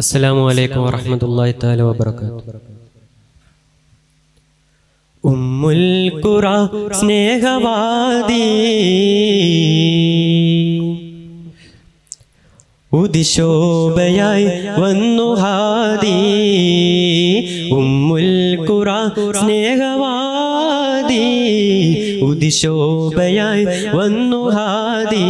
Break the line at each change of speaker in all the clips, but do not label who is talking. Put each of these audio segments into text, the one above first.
അസ്സലാമു അലൈക്കും വറഹ്മത്തുള്ളാഹി തആല വബറകാതുഹു. ഉമ്മുൽ ഖുറ സ്നേഹവാദി ഉദിശോഭയായി വന്നു ഹാദി. ഉമ്മുൽ ഖുറ സ്നേഹവാദി ഉദിശോഭയായി വന്നു ഹാദി.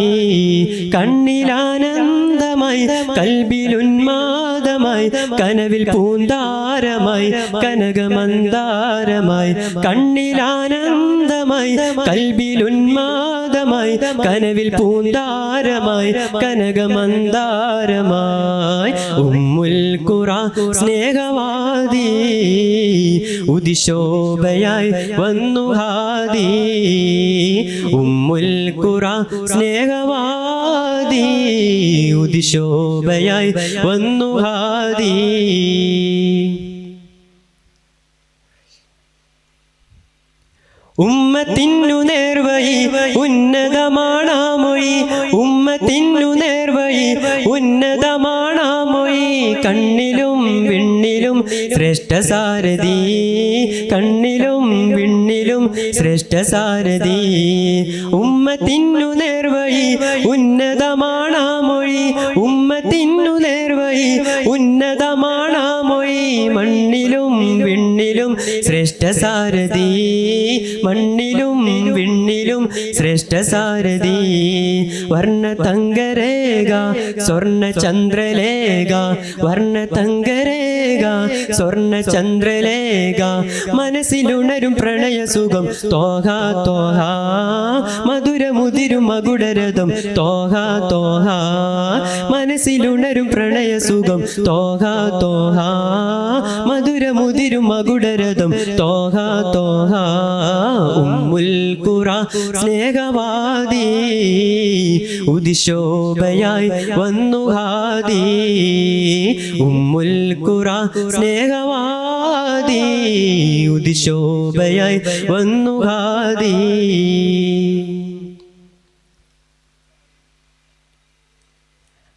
കണ്ണിലാനന്ദമായി കൽബിലുന്മാദമായി കനവിൽ പൂന്താരമായി കനകമന്ദാരമായി. കണ്ണിലാനന്ദമായി കൽബിലുന്മാദമായി കനവിൽ പൂന്താരമായി കനകമന്ദാരമായി. ഉമ്മുൽ ഖുറ സ്നേഹവാദി ഉദിശോഭയായി വന്നു ഹാദി. ഉമ്മുൽ ഖുറ സ്നേഹവാദി ഉദിശോഭയായി വന്നു ഹാദി. ഉമ്മത്തിനു നേർവഴി ഉന്നതമാണാമൊഴി. ഉമ്മത്തിനു നേർവഴി ഉന്നതമാണാമൊഴി. കണ്ണിലും വിണ്ണിലും ശ്രേഷ്ഠ സാരഥി. കണ്ണിലും വിണ്ണിലും ശ്രേഷ്ഠ സാരഥി. ഉമ്മത്തിനു നേർവഴി ഉന്നതമാണാമൊഴി. ഉമ്മത്തിനു നേർവഴി ഉന്നതമാണാമൊഴി. മണ്ണിലും വിണ്ണിലും ശ്രേഷ്ഠ സാരഥി. മണ്ണിലും വിണ്ണിലും ശ്രേഷ്ഠ സാരഥി. വർണ്ണ തങ്കരേഖ സ്വർണ്ണ ചന്ദ്രലേഖ. വർണ്ണ തങ്കരേഖ സ്വർണ്ണ ചന്ദ്രലേഖ. മനസ്സിലുണരും പ്രണയസുഖം തോഹ തോഹ. മധുരമുതിരും മകുടരഥം തോഹ തോഹ. മനസ്സിലുണരും പ്രണയസുഖം തോഹ തോഹ. മധുരമുതിരും മകുടരഥം തോഹ തോഹ. ഉമ്മുൽ ഖുറ സ്നേഹവാദി ഉദിശോഭയായി വന്നു ഹാദി. ഉമ്മുൽ ഖുറ സ്നേഹവാദി ഉദിശോഭയായി വന്നു ഹാദി.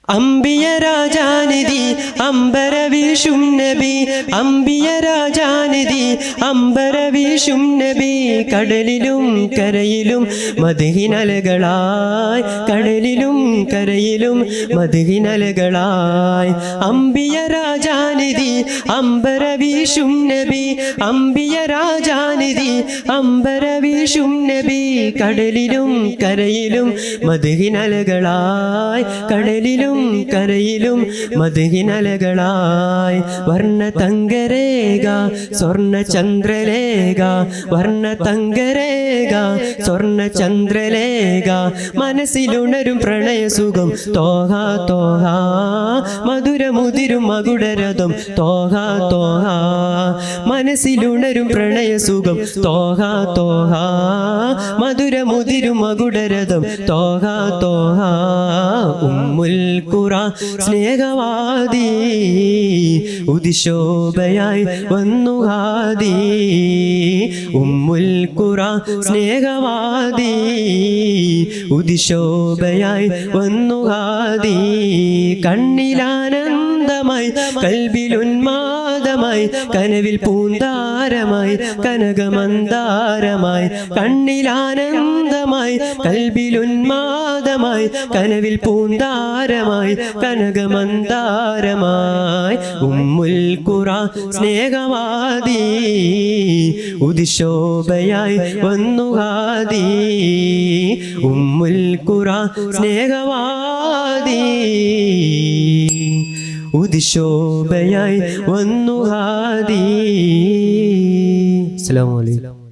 അംബിയ രാജാനിധി അംബരവീശും നബി. അംബിയ രാജാനിധി അംബരവീശും നബി. കടലിലും കരയിലും മദ്ഹിനലകളായി. കടലിലും കരയിലും മദ്ഹിനലകളായി. അംബിയ രാജാനിധി അംബരവീശും നബി. അംബിയ രാജാനിധി അംബരവീശും നബി. കടലിലും കരയിലും മദ്ഹിനലകളായി. കടലിലും കരയിലും മദ്ഹിനലകളായി. വർണ്ണ തങ്കരേഖ സ്വർണ്ണ ചന്ദ്രലേഖ. വർണ്ണ തങ്കരേഖ സ്വർണ്ണ ചന്ദ്രലേഖ. മനസ്സിലുണരും പ്രണയസുഖം തോഹ തോഹ. മധുരമുതിരും മകുടരഥം തോഹ തോഹ. മനസ്സിലുണരും പ്രണയസുഖം തോഹ തോഹ. മധുരമുതിരും മകുടരഥം തോഹ തോഹ. ഉമ്മുൽ ഖുറ സ്നേഹവാദി ഉദിശോഭയായി വന്നു ഹാദി. ഉമ്മുൽ ഖുറ സ്നേഹവാദി ഉദിശോഭയായി വന്നു ഹാദി. കണ്ണിലാനന്ദമായി കൽബിലുന്മാദമായി കനവിൽ പൂന്താരമായി കനകമന്ദാരമായി. കണ്ണിലാനന്ദമായി കൽബിലുന്മാദമായി കനവിൽ പൂന്താരമായി കനകമന്ദാരമായി. ഉമ്മുൽ ഖുറ സ്നേഹവാദി ഉദിശോഭയായി വന്നു ഹാദി. ഉമ്മുൽ ഖുറ സ്നേഹവാദി ഉദിശോഭയായി വന്നു ഹാദി. അസ്സലാമു അലൈക്കും.